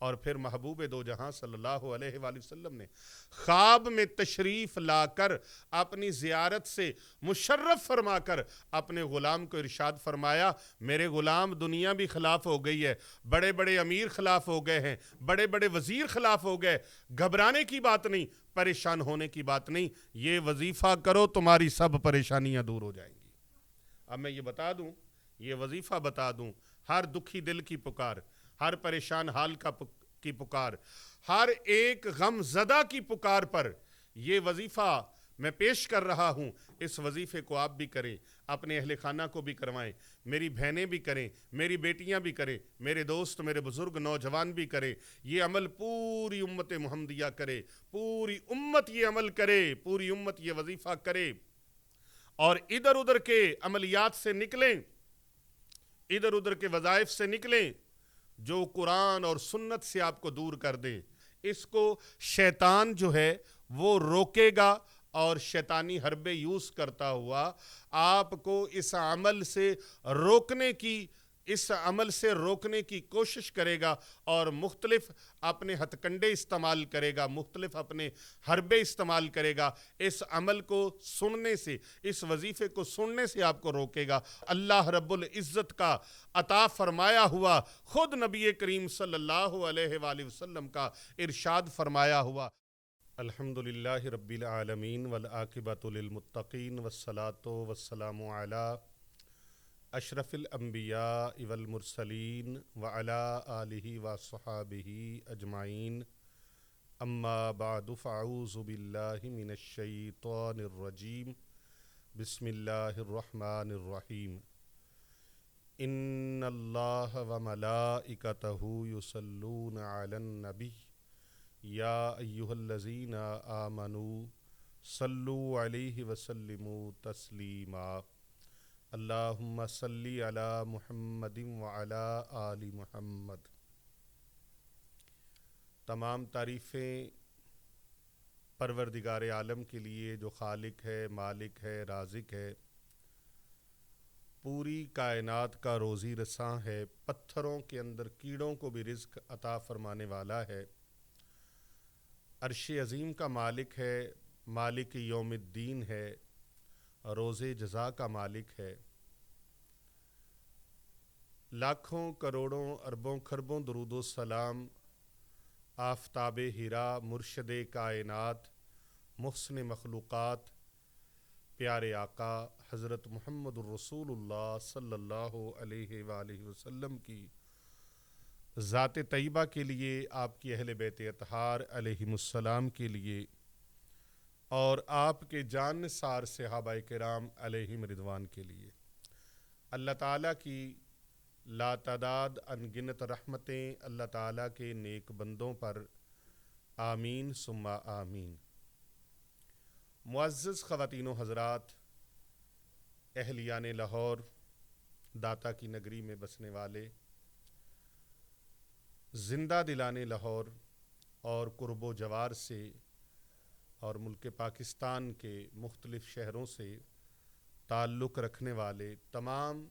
اور پھر محبوب دو جہاں صلی اللہ علیہ وآلہ وسلم نے خواب میں تشریف لا کر اپنی زیارت سے مشرف فرما کر اپنے غلام کو ارشاد فرمایا، میرے غلام دنیا بھی خلاف ہو گئی ہے، بڑے بڑے امیر خلاف ہو گئے ہیں، بڑے بڑے وزیر خلاف ہو گئے، گھبرانے کی بات نہیں، پریشان ہونے کی بات نہیں، یہ وظیفہ کرو تمہاری سب پریشانیاں دور ہو جائیں گی۔ اب میں یہ بتا دوں، یہ وظیفہ بتا دوں، ہر دکھی دل کی پکار، ہر پریشان حال کی پکار، ہر ایک غم زدہ کی پکار پر یہ وظیفہ میں پیش کر رہا ہوں۔ اس وظیفے کو آپ بھی کریں، اپنے اہل خانہ کو بھی کروائیں، میری بہنیں بھی کریں، میری بیٹیاں بھی کریں، میرے دوست، میرے بزرگ نوجوان بھی کریں۔ یہ عمل پوری امت محمدیہ کرے، پوری امت یہ عمل کرے، پوری امت یہ وظیفہ کرے، اور ادھر ادھر کے عملیات سے نکلیں، ادھر ادھر کے وظائف سے نکلیں جو قرآن اور سنت سے آپ کو دور کر دیں۔ اس کو شیطان جو ہے وہ روکے گا، اور شیطانی حربے یوز کرتا ہوا آپ کو اس عمل سے روکنے کی کوشش کرے گا، اور مختلف اپنے ہتھ کنڈے استعمال کرے گا، مختلف اپنے حربے استعمال کرے گا، اس عمل کو سننے سے، اس وظیفے کو سننے سے آپ کو روکے گا۔ اللہ رب العزت کا عطا فرمایا ہوا، خود نبی کریم صلی اللہ علیہ وآلہ وسلم کا ارشاد فرمایا ہوا، الحمدللہ رب العالمین والعاقبۃ للمتقین والصلاۃ والسلام علی اشرف الانبیاء والمرسلین وعلی آلہ وصحابہ اجمعین، اما بعد فاعوذ باللہ من الشیطان الرجیم، بسم اللہ الرحمن الرحیم، ان اللہ وملائکتہ یصلون علی النبی یا ایہا الذین آمنوا صلوا علیہ وسلموا تسلیما، اللہم صلی علی محمد وعلی آل محمد۔ تمام تعریفیں پروردگار عالم کے لیے جو خالق ہے، مالک ہے، رازق ہے، پوری کائنات کا روزی رساں ہے، پتھروں کے اندر کیڑوں کو بھی رزق عطا فرمانے والا ہے، عرش عظیم کا مالک ہے، مالک یوم الدین ہے، روز جزا کا مالک ہے۔ لاکھوں کروڑوں اربوں خربوں درود و سلام آفتاب ہیرا، مرشد کائنات، محسن مخلوقات، پیارے آقا حضرت محمد الرسول اللہ صلی اللہ علیہ وآلہ وسلم کی ذات طیبہ کے لیے، آپ کی اہل بیت اطہار علیہم السلام کے لیے، اور آپ کے جان نثار صحابہ کرام علیہم رضوان کے لیے، اللہ تعالیٰ کی لاتعداد انگنت رحمتیں اللہ تعالیٰ کے نیک بندوں پر آمین ثم آمین۔ معزز خواتین و حضرات، اہلیان لاہور، داتا کی نگری میں بسنے والے، زندہ دلانے لاہور اور قرب و جوار سے اور ملک پاکستان کے مختلف شہروں سے تعلق رکھنے والے تمام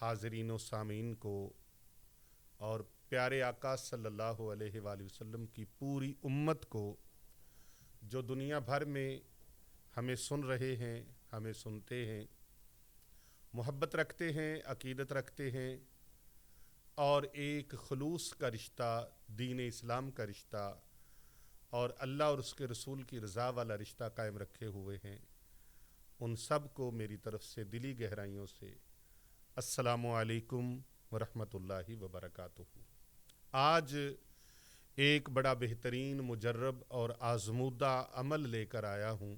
حاضرین و سامعین کو، اور پیارے آقا صلی اللہ علیہ وآلہ وسلم کی پوری امت کو جو دنیا بھر میں ہمیں سن رہے ہیں، ہمیں سنتے ہیں، محبت رکھتے ہیں، عقیدت رکھتے ہیں، اور ایک خلوص کا رشتہ، دین اسلام کا رشتہ، اور اللہ اور اس کے رسول کی رضا والا رشتہ قائم رکھے ہوئے ہیں، ان سب کو میری طرف سے دلی گہرائیوں سے السلام علیکم ورحمۃ اللہ وبرکاتہ۔ آج ایک بڑا بہترین، مجرب اور آزمودہ عمل لے کر آیا ہوں۔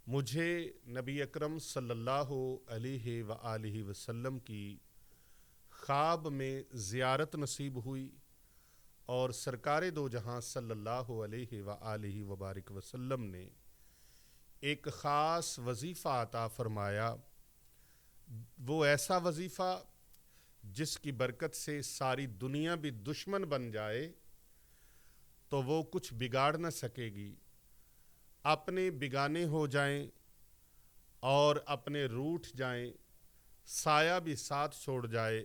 مجھے نبی اکرم صلی اللہ علیہ وآلہ وسلم کی خواب میں زیارت نصیب ہوئی، اور سرکار دو جہاں صلی اللہ علیہ وآلہ وبارک وسلم نے ایک خاص وظیفہ عطا فرمایا، وہ ایسا وظیفہ جس کی برکت سے ساری دنیا بھی دشمن بن جائے تو وہ کچھ بگاڑ نہ سکے گی، اپنے بگانے ہو جائیں اور اپنے روٹھ جائیں، سایہ بھی ساتھ چھوڑ جائے،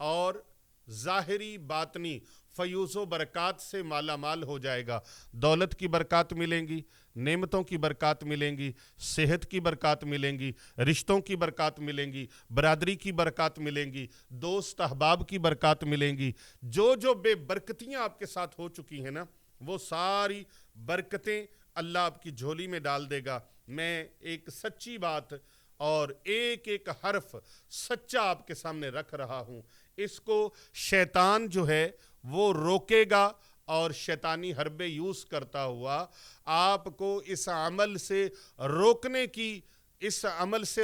اور ظاہری باطنی فیوز و برکات سے مالا مال ہو جائے گا۔ دولت کی برکات ملیں گی، نعمتوں کی برکات ملیں گی، صحت کی برکات ملیں گی، رشتوں کی برکات ملیں گی، برادری کی برکات ملیں گی، دوست احباب کی برکات ملیں گی۔ جو بے برکتیاں آپ کے ساتھ ہو چکی ہیں نا، وہ ساری برکتیں اللہ آپ کی جھولی میں ڈال دے گا۔ میں ایک سچی بات اور ایک ایک حرف سچا آپ کے سامنے رکھ رہا ہوں۔ اس کو شیطان جو ہے وہ روکے گا، اور شیطانی حربے یوز کرتا ہوا آپ کو اس عمل سے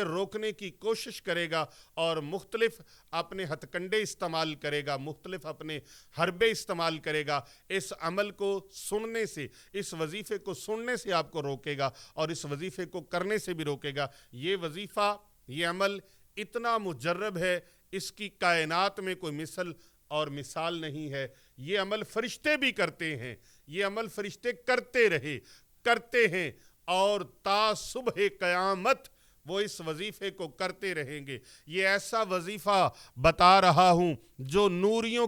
روکنے کی کوشش کرے گا، اور مختلف اپنے ہتھ کنڈے استعمال کرے گا، مختلف اپنے حربے استعمال کرے گا۔ اس عمل کو سننے سے، اس وظیفے کو سننے سے آپ کو روکے گا، اور اس وظیفے کو کرنے سے بھی روکے گا۔ یہ وظیفہ، یہ عمل اتنا مجرب ہے، اس کی کائنات میں کوئی مثل اور مثال نہیں ہے۔ یہ عمل فرشتے بھی کرتے ہیں، یہ عمل فرشتے کرتے ہیں، اور تا صبح قیامت وہ اس وظیفے کو کرتے رہیں گے۔ یہ ایسا وظیفہ بتا رہا ہوں جو نوریوں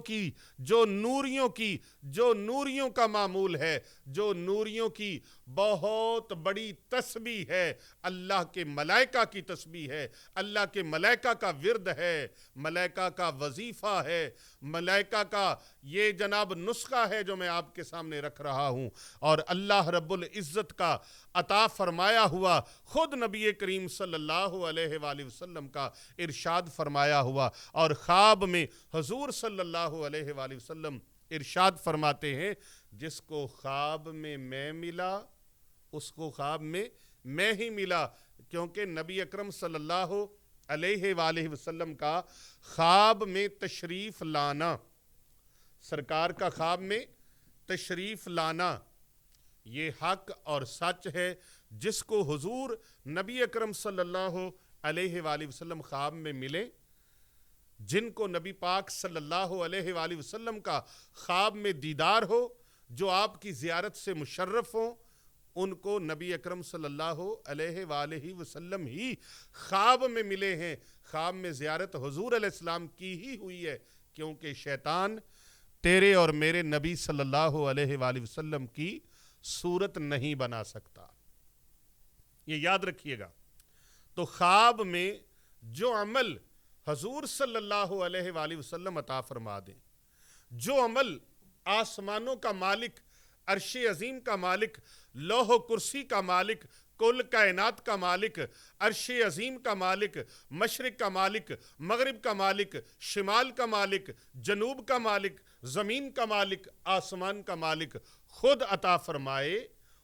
کا معمول ہے، جو نوریوں کی بہت بڑی تسبیح ہے، اللہ کے ملائکہ کی تسبیح ہے، اللہ کے ملائکہ کا ورد ہے، ملائکہ کا وظیفہ ہے، ملائکہ کا یہ جناب نسخہ ہے جو میں آپ کے سامنے رکھ رہا ہوں، اور اللہ رب العزت کا عطا فرمایا ہوا، خود نبی کریم صلی اللہ علیہ وآلہ وسلم کا ارشاد فرمایا ہوا۔ اور خواب میں حضور صلی اللہ علیہ وآلہ وسلم ارشاد فرماتے ہیں، جس کو خواب میں میں ملا اس کو خواب میں میں ہی ملا، کیونکہ نبی اکرم صلی اللہ علیہ وآلہ وسلم کا خواب میں تشریف لانا، سرکار کا خواب میں تشریف لانا، یہ حق اور سچ ہے۔ جس کو حضور نبی اکرم صلی اللہ علیہ وآلہ وسلم خواب میں ملے، جن کو نبی پاک صلی اللہ علیہ وآلہ وسلم کا خواب میں دیدار ہو، جو آپ کی زیارت سے مشرف ہوں، ان کو نبی اکرم صلی اللہ علیہ وآلہ وسلم ہی خواب میں ملے ہیں۔ خواب میں زیارت حضور علیہ السلام کی ہی ہوئی ہے، کیونکہ شیطان تیرے اور میرے نبی صلی اللہ علیہ وآلہ وسلم کی صورت نہیں بنا سکتا، یہ یاد رکھیے گا۔ تو خواب میں جو عمل حضور صلی اللہ علیہ وآلہ وسلم عطا فرما دیں، جو عمل آسمانوں کا مالک، عرش عظیم کا مالک، لوح و کرسی کا مالک، کل کائنات کا مالک، عرش عظیم کا مالک، مشرق کا مالک، مغرب کا مالک، شمال کا مالک، جنوب کا مالک، زمین کا مالک، آسمان کا مالک خود عطا فرمائے،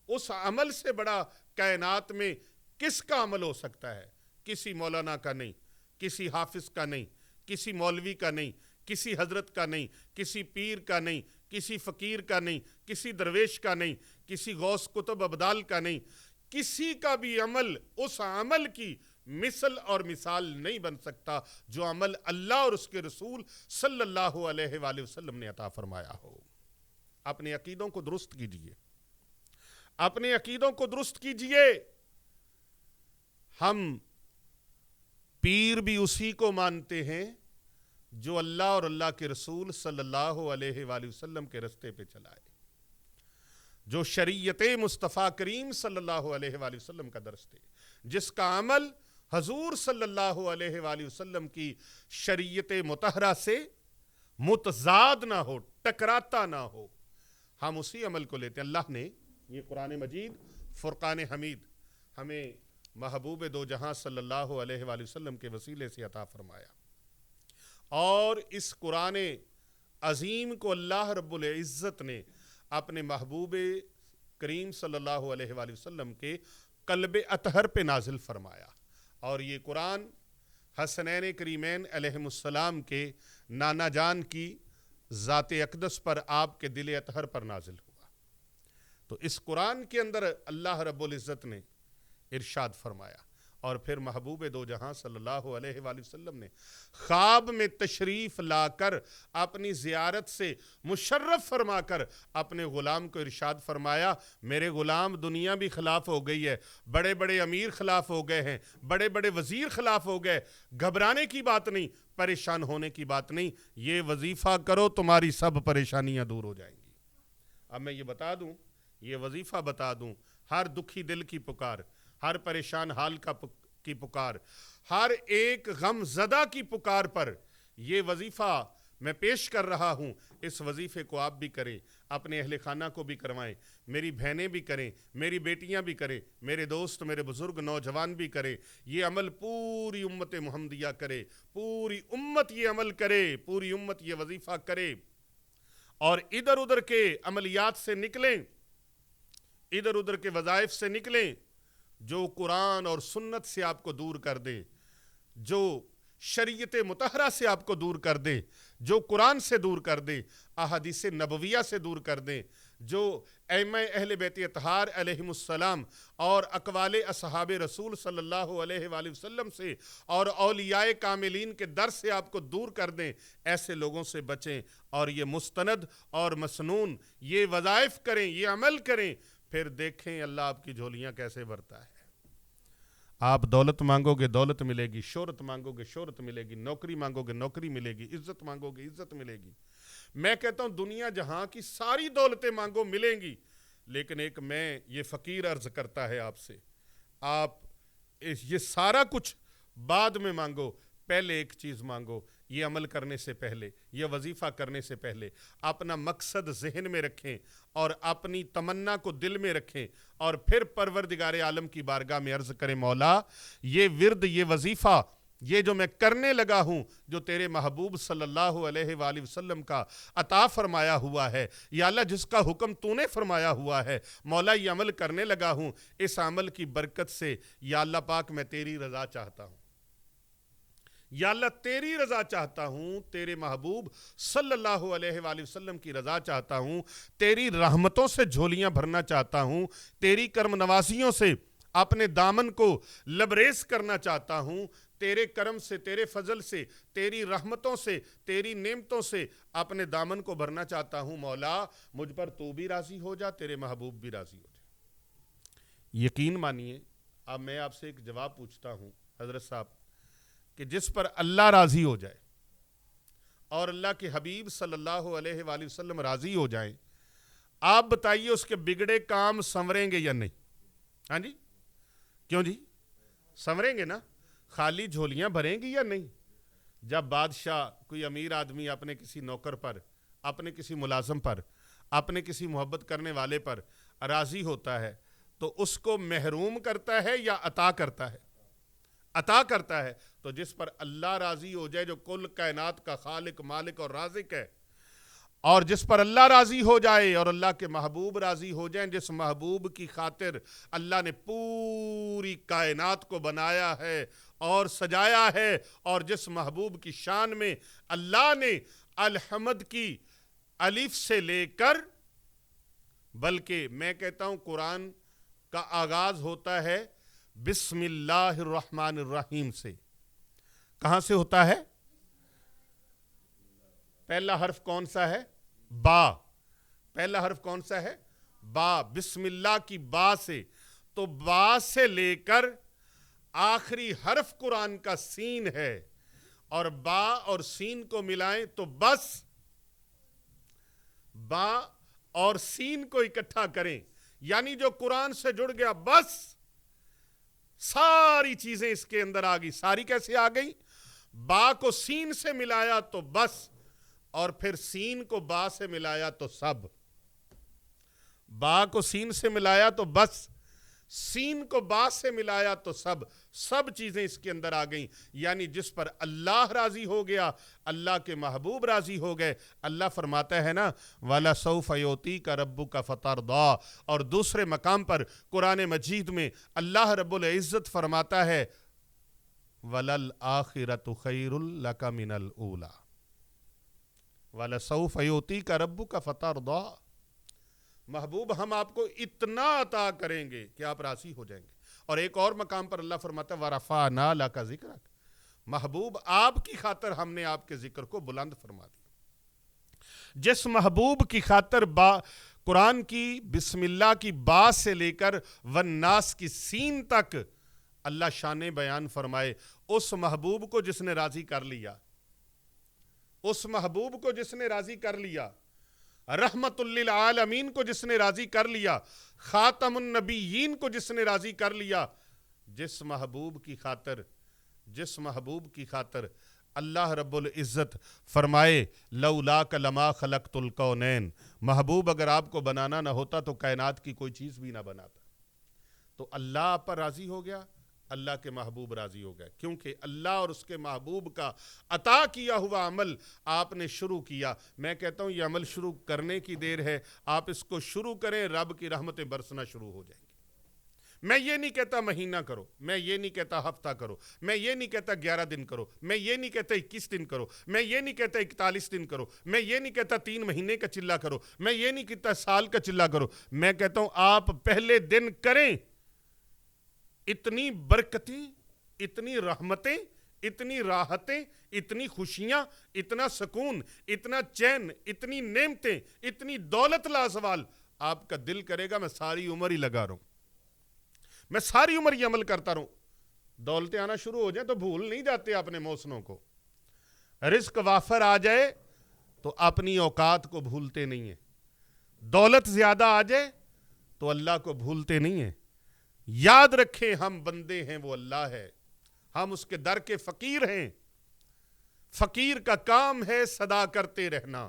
اس عمل سے بڑا کائنات میں کس کا عمل ہو سکتا ہے؟ کسی مولانا کا نہیں، کسی حافظ کا نہیں، کسی مولوی کا نہیں، کسی حضرت کا نہیں، کسی پیر کا نہیں، کسی فقیر کا نہیں، کسی درویش کا نہیں، کسی غوث قطب ابدال کا نہیں، کسی کا بھی عمل اس عمل کی مثل اور مثال نہیں بن سکتا جو عمل اللہ اور اس کے رسول صلی اللہ علیہ وآلہ وسلم نے عطا فرمایا ہو۔ اپنے عقیدوں کو درست کیجئے، اپنے عقیدوں کو درست کیجئے۔ ہم پیر بھی اسی کو مانتے ہیں جو اللہ اور اللہ کے رسول صلی اللہ علیہ وآلہ وسلم کے رستے پہ چلائے، جو شریعت مصطفیٰ کریم صلی اللہ علیہ وآلہ وسلم کا درس دے، جس کا عمل حضور صلی اللہ علیہ وآلہ وسلم کی شریعت مطہرہ سے متضاد نہ ہو، ٹکراتا نہ ہو، ہم اسی عمل کو لیتے ہیں۔ اللہ نے یہ قرآن مجید فرقان حمید ہمیں محبوب دو جہاں صلی اللہ علیہ وآلہ وسلم کے وسیلے سے عطا فرمایا، اور اس قرآن عظیم کو اللہ رب العزت نے اپنے محبوب کریم صلی اللہ علیہ وآلہ وسلم کے قلب اطہر پہ نازل فرمایا، اور یہ قرآن حسنین کریمین علیہم السلام کے نانا جان کی ذات اقدس پر آپ کے دل اطہر پر نازل ہوا۔ تو اس قرآن کے اندر اللہ رب العزت نے ارشاد فرمایا، اور پھر محبوب دو جہاں صلی اللہ علیہ وآلہ وسلم نے خواب میں تشریف لا کر اپنی زیارت سے مشرف فرما کر اپنے غلام کو ارشاد فرمایا، میرے غلام دنیا بھی خلاف ہو گئی ہے، بڑے بڑے امیر خلاف ہو گئے ہیں، بڑے بڑے وزیر خلاف ہو گئے، گھبرانے کی بات نہیں، پریشان ہونے کی بات نہیں، یہ وظیفہ کرو تمہاری سب پریشانیاں دور ہو جائیں گی۔ اب میں یہ بتا دوں، یہ وظیفہ بتا دوں، ہر دکھی دل کی پکار، ہر پریشان حال کی پکار، ہر ایک غم زدہ کی پکار پر یہ وظیفہ میں پیش کر رہا ہوں۔ اس وظیفے کو آپ بھی کریں، اپنے اہل خانہ کو بھی کروائیں، میری بہنیں بھی کریں، میری بیٹیاں بھی کریں، میرے دوست، میرے بزرگ نوجوان بھی کریں۔ یہ عمل پوری امت محمدیہ کرے، پوری امت یہ عمل کرے، پوری امت یہ وظیفہ کرے، اور ادھر ادھر کے عملیات سے نکلیں، ادھر ادھر کے وظائف سے نکلیں جو قرآن اور سنت سے آپ کو دور کر دے، جو شریعت مطہرہ سے آپ کو دور کر دے، جو قرآن سے دور کر دے، احادیث نبویہ سے دور کر دیں، جو ائمہ اہل بیت اطہار علیہم السلام اور اقوال اصحاب رسول صلی اللہ علیہ وآلہ وسلم سے اور اولیاء کاملین کے در سے آپ کو دور کر دیں، ایسے لوگوں سے بچیں اور یہ مستند اور مسنون یہ وظائف کریں، یہ عمل کریں، پھر دیکھیں اللہ آپ کی جھولیاں کیسے بھرتا ہے۔ آپ دولت مانگو گے دولت ملے گی، شہرت مانگو گے شہرت ملے گی، نوکری مانگو گے نوکری ملے گی، عزت مانگو گے عزت ملے گی۔ میں کہتا ہوں دنیا جہاں کی ساری دولتیں مانگو ملیں گی، لیکن ایک میں یہ فقیر عرض کرتا ہے آپ سے، آپ یہ سارا کچھ بعد میں مانگو، پہلے ایک چیز مانگو، یہ عمل کرنے سے پہلے، یہ وظیفہ کرنے سے پہلے اپنا مقصد ذہن میں رکھیں اور اپنی تمنا کو دل میں رکھیں، اور پھر پروردگار عالم کی بارگاہ میں عرض کریں، مولا یہ ورد، یہ وظیفہ، یہ جو میں کرنے لگا ہوں، جو تیرے محبوب صلی اللہ علیہ وآلہ وسلم کا عطا فرمایا ہوا ہے، یا اللہ جس کا حکم تو نے فرمایا ہوا ہے، مولا یہ عمل کرنے لگا ہوں، اس عمل کی برکت سے یا اللہ پاک میں تیری رضا چاہتا ہوں، یا اللہ تیری رضا چاہتا ہوں، تیرے محبوب صلی اللہ علیہ وآلہ وسلم کی رضا چاہتا ہوں، تیری رحمتوں سے جھولیاں بھرنا چاہتا ہوں، تیری کرم نوازیوں سے اپنے دامن کو لبریز کرنا چاہتا ہوں، تیرے کرم سے، تیرے فضل سے، تیری رحمتوں سے، تیری نعمتوں سے اپنے دامن کو بھرنا چاہتا ہوں، مولا مجھ پر تو بھی راضی ہو جا، تیرے محبوب بھی راضی ہو جا۔ یقین مانیے، اب میں آپ سے ایک جواب پوچھتا ہوں حضرت صاحب، کہ جس پر اللہ راضی ہو جائے اور اللہ کے حبیب صلی اللہ علیہ وآلہ وسلم راضی ہو جائیں، آپ بتائیے اس کے بگڑے کام سنوریں گے یا نہیں؟ ہاں جی، کیوں جی؟ سنوریں گے نا؟ خالی جھولیاں بھریں گی یا نہیں؟ جب بادشاہ، کوئی امیر آدمی اپنے کسی نوکر پر، اپنے کسی ملازم پر، اپنے کسی محبت کرنے والے پر راضی ہوتا ہے تو اس کو محروم کرتا ہے یا عطا کرتا ہے؟ عطا کرتا ہے۔ تو جس پر اللہ راضی ہو جائے، جو کل کائنات کا خالق، مالک اور رازق ہے، اور جس پر اللہ راضی ہو جائے اور اللہ کے محبوب راضی ہو جائیں، جس محبوب کی خاطر اللہ نے پوری کائنات کو بنایا ہے اور سجایا ہے، اور جس محبوب کی شان میں اللہ نے الحمد کی الف سے لے کر، بلکہ میں کہتا ہوں قرآن کا آغاز ہوتا ہے بسم اللہ الرحمن الرحیم سے۔ کہاں سے ہوتا ہے؟ پہلا حرف کون سا ہے؟ با۔ پہلا حرف کون سا ہے؟ با۔ بسم اللہ کی با سے، تو با سے لے کر آخری حرف قرآن کا سین ہے، اور با اور سین کو ملائیں تو بس، با اور سین کو اکٹھا کریں یعنی جو قرآن سے جڑ گیا، بس ساری چیزیں اس کے اندر آ گئی۔ ساری کیسے آ گئی؟ با کو سین سے ملایا تو بس، اور پھر سین کو با سے ملایا تو سب۔ با کو سین سے ملایا تو بس، سین کو با سے ملایا تو سب، سب چیزیں اس کے اندر آ گئیں۔ یعنی جس پر اللہ راضی ہو گیا، اللہ کے محبوب راضی ہو گئے۔ اللہ فرماتا ہے نا وَلَسَوْفَ يُعْطِيكَ رَبُّكَ فَتَرْضَىٰ، اور دوسرے مقام پر قرآن مجید میں اللہ رب العزت فرماتا ہے وَلَلْآخِرَةُ خَيْرٌ لَكَ مِنَ الْأُولَىٰ وَلَسَوْفَ يُعْطِيكَ رَبُّكَ فَتَرْضَىٰ، محبوب ہم آپ کو اتنا عطا کریں گے کہ آپ راضی ہو جائیں گے، اور ایک اور مقام پر اللہ فرماتا ہے وَرَفَعْنَا لَكَ ذِكْرَكَ، محبوب آپ کی خاطر ہم نے آپ کے ذکر کو بلند فرما دیا۔ جس محبوب کی خاطر قرآن کی بسم اللہ کی با سے لے کر والناس کی سین تک اللہ شان بیان فرمائے، اس محبوب کو جس نے راضی کر لیا، اس محبوب کو جس نے راضی کر لیا، رحمت للعالمین کو جس نے راضی کر لیا، خاتم النبیین کو جس نے راضی کر لیا، جس محبوب کی خاطر اللہ رب العزت فرمائے لولاک لما خلقت الکونین، محبوب اگر آپ کو بنانا نہ ہوتا تو کائنات کی کوئی چیز بھی نہ بناتا۔ تو اللہ آپ پر راضی ہو گیا، اللہ کے محبوب راضی ہو گئے، کیونکہ اللہ اور اس کے محبوب کا عطا کیا ہوا عمل آپ نے شروع کیا۔ میں کہتا ہوں یہ عمل شروع کرنے کی دیر ہے، آپ اس کو شروع کریں، رب کی رحمتیں برسنا شروع ہو جائیں گی۔ میں یہ نہیں کہتا مہینہ کرو، میں یہ نہیں کہتا ہفتہ کرو، میں یہ نہیں کہتا 11 دن کرو، میں یہ نہیں کہتا 21 دن کرو، میں یہ نہیں کہتا 41 دن کرو، میں یہ نہیں کہتا 3 مہینے کا چلہ کرو، میں یہ نہیں کہتا سال کا چلہ کرو، میں کہتا ہوں آپ پہلے دن کریں۔ اتنی برکتیں، اتنی رحمتیں، اتنی راحتیں، اتنی خوشیاں، اتنا سکون، اتنا چین، اتنی نعمتیں، اتنی دولت لازوال، آپ کا دل کرے گا میں ساری عمر ہی لگا رہا ہوں، میں ساری عمر یہ عمل کرتا رہوں۔ دولتیں آنا شروع ہو جائیں تو بھول نہیں جاتے اپنے محسنوں کو، رزق وافر آ جائے تو اپنی اوقات کو بھولتے نہیں ہیں، دولت زیادہ آ جائے تو اللہ کو بھولتے نہیں ہیں۔ یاد رکھیں ہم بندے ہیں، وہ اللہ ہے، ہم اس کے در کے فقیر ہیں۔ فقیر کا کام ہے صدا کرتے رہنا،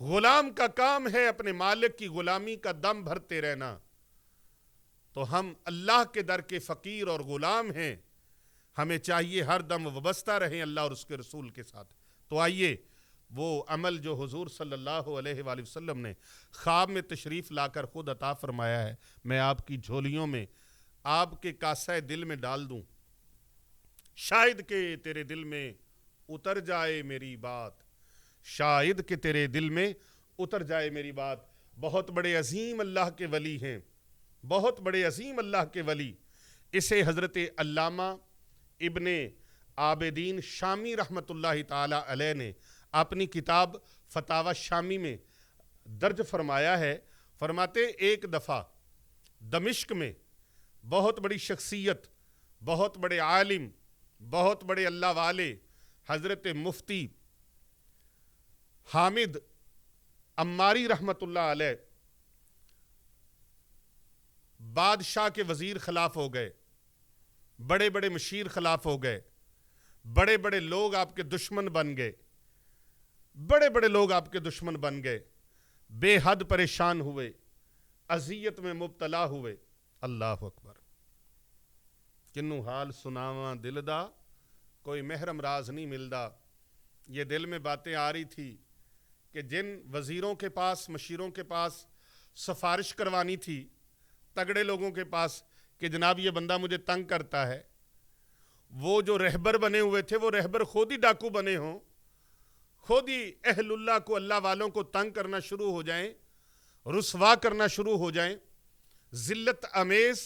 غلام کا کام ہے اپنے مالک کی غلامی کا دم بھرتے رہنا۔ تو ہم اللہ کے در کے فقیر اور غلام ہیں، ہمیں چاہیے ہر دم وابستہ رہیں اللہ اور اس کے رسول کے ساتھ۔ تو آئیے وہ عمل جو حضور صلی اللہ علیہ وآلہ وسلم نے خواب میں تشریف لا کر خود عطا فرمایا ہے، میں آپ کی جھولیوں میں، آپ کے کاسہ دل میں ڈال دوں، شاید کہ تیرے دل میں اتر جائے میری بات، شاید کہ تیرے دل میں اتر جائے میری بات۔ بہت بڑے عظیم اللہ کے ولی ہیں، بہت بڑے عظیم اللہ کے ولی، اسے حضرت علامہ ابن عابدین شامی رحمت اللہ تعالی علیہ نے اپنی کتاب فتاوی شامی میں درج فرمایا ہے۔ فرماتے ایک دفعہ دمشق میں بہت بڑی شخصیت، بہت بڑے عالم، بہت بڑے اللہ والے حضرت مفتی حامد عماری رحمت اللہ علیہ بادشاہ کے وزیر خلاف ہو گئے، بڑے بڑے مشیر خلاف ہو گئے، بڑے بڑے لوگ آپ کے دشمن بن گئے، بڑے بڑے لوگ آپ کے دشمن بن گئے، بے حد پریشان ہوئے، اذیت میں مبتلا ہوئے۔ اللہ اکبر، کنوں حال سناواں دل دا، کوئی محرم راز نہیں ملدا۔ یہ دل میں باتیں آ رہی تھی کہ جن وزیروں کے پاس، مشیروں کے پاس سفارش کروانی تھی، تگڑے لوگوں کے پاس کہ جناب یہ بندہ مجھے تنگ کرتا ہے، وہ جو رہبر بنے ہوئے تھے وہ رہبر خود ہی ڈاکو بنے ہوں، خود ہی اہل اللہ کو، اللہ والوں کو تنگ کرنا شروع ہو جائیں، رسوا کرنا شروع ہو جائیں، ذلت امیز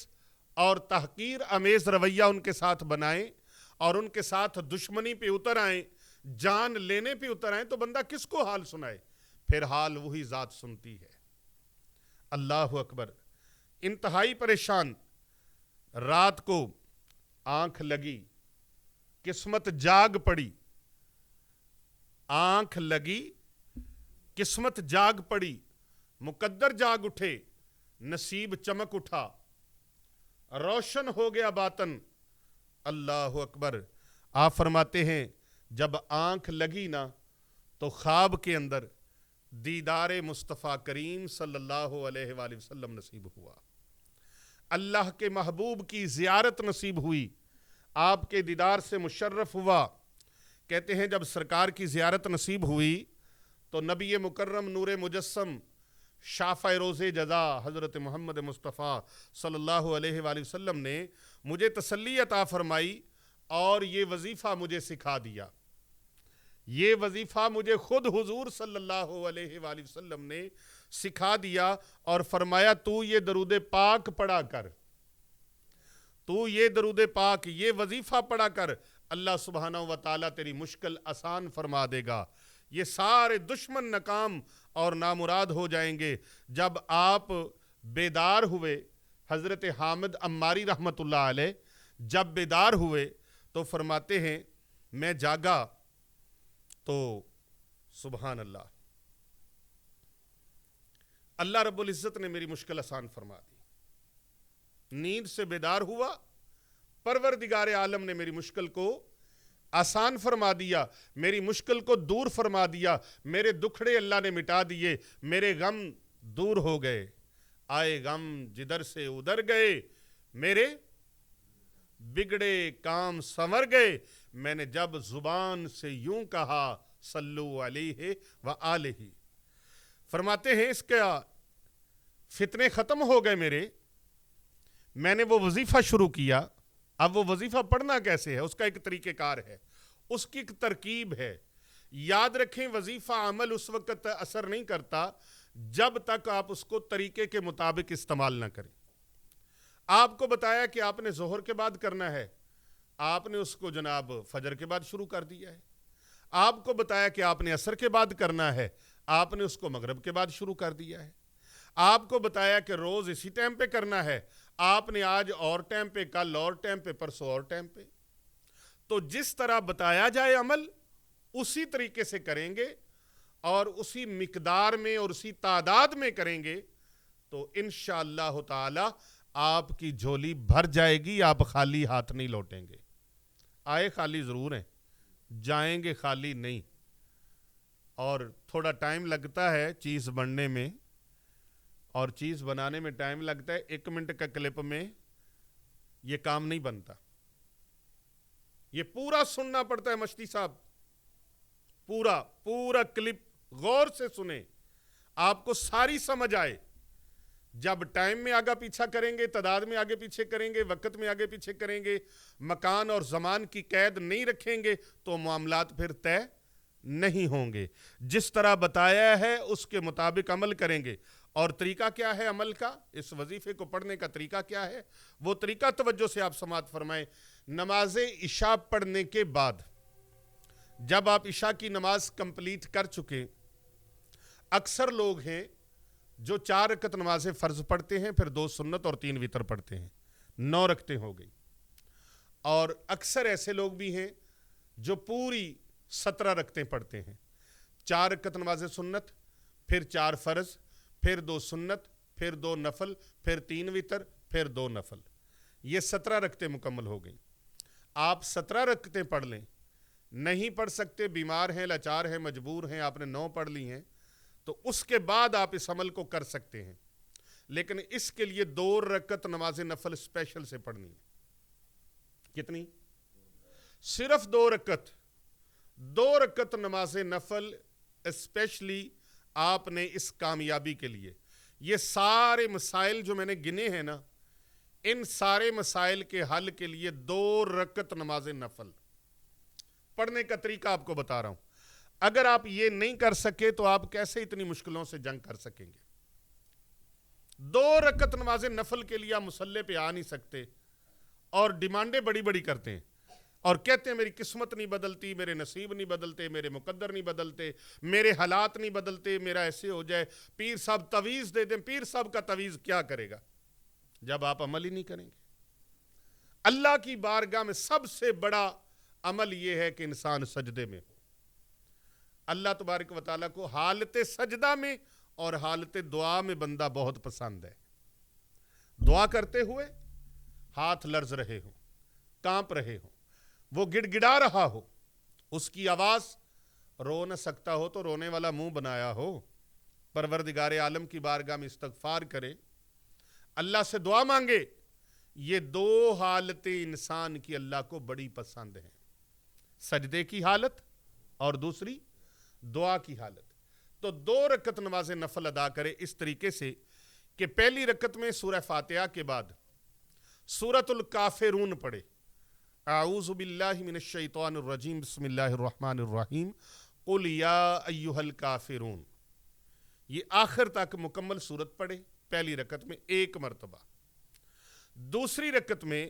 اور تحقیر امیز رویہ ان کے ساتھ بنائیں اور ان کے ساتھ دشمنی پہ اتر آئیں، جان لینے پہ اتر آئیں، تو بندہ کس کو حال سنائے؟ پھر حال وہی ذات سنتی ہے۔ اللہ اکبر، انتہائی پریشان، رات کو آنکھ لگی، قسمت جاگ پڑی، آنکھ لگی، قسمت جاگ پڑی، مقدر جاگ اٹھے، نصیب چمک اٹھا، روشن ہو گیا باطن۔ اللہ اکبر، آپ فرماتے ہیں جب آنکھ لگی نا تو خواب کے اندر دیدار مصطفیٰ کریم صلی اللہ علیہ وآلہ وسلم نصیب ہوا، اللہ کے محبوب کی زیارت نصیب ہوئی، آپ کے دیدار سے مشرف ہوا۔ کہتے ہیں جب سرکار کی زیارت نصیب ہوئی تو نبی مکرم نور مجسم شافع روز جزا حضرت محمد مصطفیٰ صلی اللہ علیہ وآلہ وسلم نے مجھے تسلی عطا فرمائی اور یہ وظیفہ مجھے سکھا دیا۔ یہ وظیفہ مجھے خود حضور صلی اللہ علیہ وآلہ وسلم نے سکھا دیا اور فرمایا تو یہ درود پاک پڑھا کر، تو یہ درود پاک یہ وظیفہ پڑھا کر، اللہ سبحانہ و تعالیٰ تیری مشکل آسان فرما دے گا، یہ سارے دشمن ناکام اور نامراد ہو جائیں گے۔ جب آپ بیدار ہوئے، حضرت حامد عماری رحمۃ اللہ علیہ جب بیدار ہوئے تو فرماتے ہیں میں جاگا تو سبحان اللہ، اللہ رب العزت نے میری مشکل آسان فرما دی۔ نیند سے بیدار ہوا، پروردگار عالم نے میری مشکل کو آسان فرما دیا، میری مشکل کو دور فرما دیا، میرے دکھڑے اللہ نے مٹا دیے، میرے غم دور ہو گئے، آئے غم جدھر سے ادھر گئے، میرے بگڑے کام سنور گئے۔ میں نے جب زبان سے یوں کہا صلو علیہ وآلہ، فرماتے ہیں اس کا فتنے ختم ہو گئے میرے، میں نے وہ وظیفہ شروع کیا۔ اب وہ وظیفہ پڑھنا کیسے ہے، اس کا ایک طریقہ کار ہے، اس کی ایک ترکیب ہے۔ یاد رکھیں وظیفہ عمل اس وقت اثر نہیں کرتا جب تک آپ اس کو طریقے کے مطابق استعمال نہ کریں۔ آپ کو بتایا کہ آپ نے ظہر کے بعد کرنا ہے، آپ نے اس کو جناب فجر کے بعد شروع کر دیا ہے۔ آپ کو بتایا کہ آپ نے عصر کے بعد کرنا ہے، آپ نے اس کو مغرب کے بعد شروع کر دیا ہے۔ آپ کو بتایا کہ روز اسی ٹائم پہ کرنا ہے، آپ نے آج اور ٹائم پہ، کل اور ٹائم پہ، پرسوں اور ٹائم پہ۔ تو جس طرح بتایا جائے عمل اسی طریقے سے کریں گے اور اسی مقدار میں اور اسی تعداد میں کریں گے تو انشاءاللہ تعالی آپ کی جھولی بھر جائے گی، آپ خالی ہاتھ نہیں لوٹیں گے۔ آئے خالی ضرور ہیں، جائیں گے خالی نہیں۔ اور تھوڑا ٹائم لگتا ہے چیز بننے میں، اور چیز بنانے میں ٹائم لگتا ہے، 1 منٹ کا کلپ میں یہ کام نہیں بنتا، یہ پورا سننا پڑتا ہے مشتی صاحب، پورا کلپ غور سے سنیں، آپ کو ساری سمجھ آئے۔ جب ٹائم میں آگا پیچھا کریں گے، تعداد میں آگے پیچھے کریں گے، وقت میں آگے پیچھے کریں گے، مکان اور زمان کی قید نہیں رکھیں گے تو معاملات پھر طے نہیں ہوں گے۔ جس طرح بتایا ہے اس کے مطابق عمل کریں گے۔ اور طریقہ کیا ہے عمل کا، اس وظیفے کو پڑھنے کا طریقہ کیا ہے؟ وہ طریقہ توجہ سے آپ سماعت فرمائیں۔ نماز عشاء پڑھنے کے بعد جب آپ عشاء کی نماز کمپلیٹ کر چکے، اکثر لوگ ہیں جو 4 رکعت نماز فرض پڑھتے ہیں، پھر 2 سنت اور 3 وتر پڑھتے ہیں، 9 رکعتیں ہو گئی۔ اور اکثر ایسے لوگ بھی ہیں جو پوری 17 رکعتیں پڑھتے ہیں، 4 رکعت نماز سنت، پھر 4 فرض، پھر 2 سنت، پھر 2 نفل، پھر 3 وتر، پھر 2 نفل، یہ 17 رکعتیں مکمل ہو گئیں۔ آپ 17 رکعتیں پڑھ لیں، نہیں پڑھ سکتے، بیمار ہیں، لاچار ہیں، مجبور ہیں، آپ نے 9 پڑھ لی ہیں، تو اس کے بعد آپ اس عمل کو کر سکتے ہیں، لیکن اس کے لیے 2 رکعت نماز نفل اسپیشل سے پڑھنی ہے۔ کتنی؟ صرف 2 رکعت، 2 رکعت نماز نفل اسپیشلی آپ نے اس کامیابی کے لیے۔ یہ سارے مسائل جو میں نے گنے ہیں نا، ان سارے مسائل کے حل کے لیے 2 رکعت نماز نفل پڑھنے کا طریقہ آپ کو بتا رہا ہوں۔ اگر آپ یہ نہیں کر سکے تو آپ کیسے اتنی مشکلوں سے جنگ کر سکیں گے؟ 2 رکعت نماز نفل کے لیے آپ مصلی پہ آ نہیں سکتے اور ڈیمانڈیں بڑی بڑی کرتے ہیں اور کہتے ہیں میری قسمت نہیں بدلتی، میرے نصیب نہیں بدلتے، میرے مقدر نہیں بدلتے، میرے حالات نہیں بدلتے، میرا ایسے ہو جائے، پیر صاحب تعویذ دے دیں۔ پیر صاحب کا تعویذ کیا کرے گا جب آپ عمل ہی نہیں کریں گے؟ اللہ کی بارگاہ میں سب سے بڑا عمل یہ ہے کہ انسان سجدے میں ہو۔ اللہ تبارک و تعالیٰ کو حالت سجدہ میں اور حالت دعا میں بندہ بہت پسند ہے۔ دعا کرتے ہوئے ہاتھ لرز رہے ہوں، کانپ رہے ہوں، وہ گڑ گڑا رہا ہو، اس کی آواز رو نہ سکتا ہو تو رونے والا منہ بنایا ہو، پروردگار عالم کی بارگاہ میں استغفار کرے، اللہ سے دعا مانگے۔ یہ 2 حالتیں انسان کی اللہ کو بڑی پسند ہیں، سجدے کی حالت اور دوسری دعا کی حالت۔ تو 2 رکعت نماز نفل ادا کرے اس طریقے سے کہ پہلی رکعت میں سورہ فاتحہ کے بعد سورۃ الکافرون پڑھے، اعوذ باللہ من الشیطان الرجیم، بسم اللہ الرحمن الرحیم، قل یا ایہا الکافرون، یہ آخر تک مکمل سورت پڑھے پہلی رکعت میں 1 مرتبہ۔ دوسری رکعت میں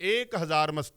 1000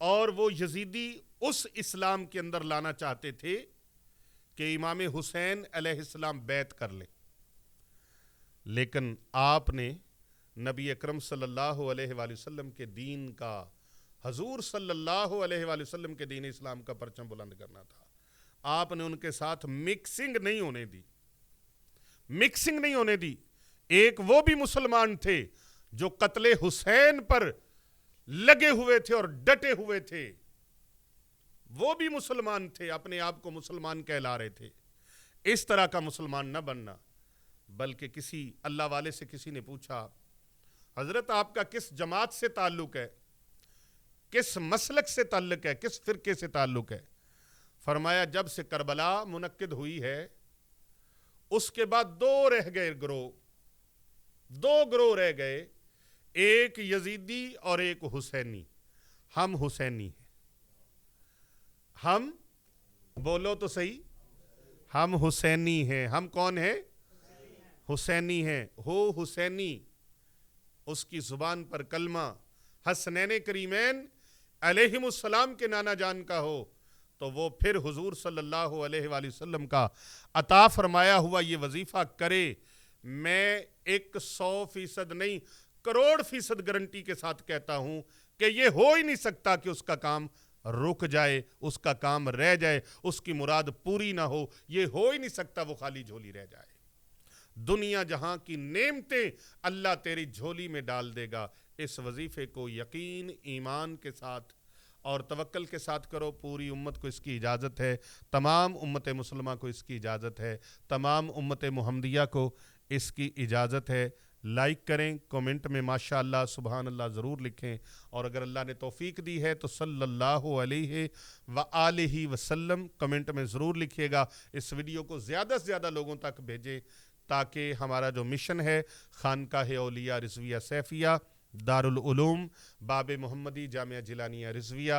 اور وہ یزیدی اس اسلام کے اندر لانا چاہتے تھے کہ امام حسین علیہ السلام بیعت کر لیں، لیکن آپ نے نبی اکرم صلی اللہ علیہ وآلہ وسلم کے دین کا، حضور صلی اللہ علیہ وآلہ وسلم کے دین اسلام کا پرچم بلند کرنا تھا۔ آپ نے ان کے ساتھ مکسنگ نہیں ہونے دی، مکسنگ نہیں ہونے دی۔ ایک وہ بھی مسلمان تھے جو قتل حسین پر لگے ہوئے تھے اور ڈٹے ہوئے تھے، وہ بھی مسلمان تھے، اپنے آپ کو مسلمان کہلا رہے تھے۔ اس طرح کا مسلمان نہ بننا، بلکہ کسی اللہ والے سے کسی نے پوچھا، حضرت آپ کا کس جماعت سے تعلق ہے، کس مسلک سے تعلق ہے، کس فرقے سے تعلق ہے؟ فرمایا جب سے کربلا منعقد ہوئی ہے اس کے بعد دو رہ گئے گروہ، دو گروہ رہ گئے، ایک یزیدی اور ایک حسینی۔ ہم حسینی ہیں، ہم بولو تو صحیح، ہم حسینی ہیں۔ ہم کون ہیں؟ حسینی ہیں۔ ہو حسینی، اس کی زبان پر کلمہ حسنین کریمین علیہم السلام کے نانا جان کا ہو تو وہ پھر حضور صلی اللہ علیہ وآلہ وسلم کا عطا فرمایا ہوا یہ وظیفہ کرے۔ میں 100% نہیں، 1,00,00,000% گارنٹی کے ساتھ کہتا ہوں کہ یہ ہو ہی نہیں سکتا کہ اس کا کام رک جائے، اس کا کام رہ جائے، اس کی مراد پوری نہ ہو، یہ ہو ہی نہیں سکتا وہ خالی جھولی رہ جائے۔ دنیا جہاں کی نعمتیں اللہ تیری جھولی میں ڈال دے گا۔ اس وظیفے کو یقین، ایمان کے ساتھ اور توکل کے ساتھ کرو۔ پوری امت کو اس کی اجازت ہے، تمام امت مسلمہ کو اس کی اجازت ہے، تمام امت محمدیہ کو اس کی اجازت ہے۔ لائک کریں، کومنٹ میں ماشاءاللہ سبحان اللہ ضرور لکھیں، اور اگر اللہ نے توفیق دی ہے تو صلی اللہ علیہ وآلہ وسلم کمنٹ میں ضرور لکھیے گا۔ اس ویڈیو کو زیادہ سے زیادہ لوگوں تک بھیجیں تاکہ ہمارا جو مشن ہے خانقاہ اولیاء رضویہ سیفیہ دارالعلوم باب محمدی جامعہ جیلانیہ رضویہ،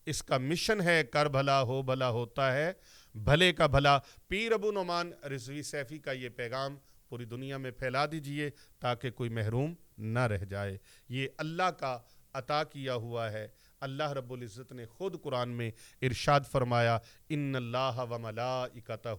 اس کا مشن ہے کر بھلا ہو بھلا ہوتا ہے بھلے کا بھلا۔ پیر ابو نعمان رضوی سیفی کا یہ پیغام پوری دنیا میں پھیلا دیجئے تاکہ کوئی محروم نہ رہ جائے۔ یہ اللہ کا عطا کیا ہوا ہے۔ اللہ رب العزت نے خود قرآن میں ارشاد فرمایا، ان اللہ و ملائکتہ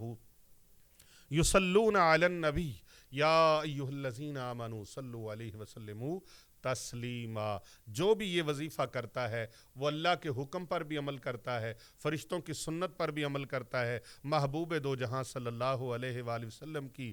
یصلون علی النبی یا ایھا الذین آمنوا صلوا علیہ وسلموا تسلیما۔ جو بھی یہ وظیفہ کرتا ہے وہ اللہ کے حکم پر بھی عمل کرتا ہے، فرشتوں کی سنت پر بھی عمل کرتا ہے، محبوب دو جہاں صلی اللہ علیہ وآلہ وسلم کی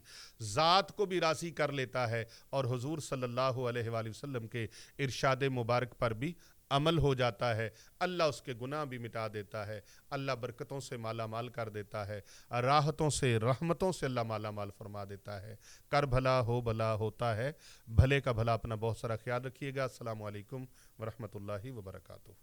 ذات کو بھی راضی کر لیتا ہے، اور حضور صلی اللہ علیہ وآلہ وسلم کے ارشاد مبارک پر بھی عمل ہو جاتا ہے۔ اللہ اس کے گناہ بھی مٹا دیتا ہے، اللہ برکتوں سے مالا مال کر دیتا ہے، راحتوں سے رحمتوں سے اللہ مالا مال فرما دیتا ہے۔ کر بھلا ہو بھلا ہوتا ہے بھلے کا بھلا۔ اپنا بہت سارا خیال رکھیے گا۔ السلام علیکم ورحمۃ اللہ وبرکاتہ۔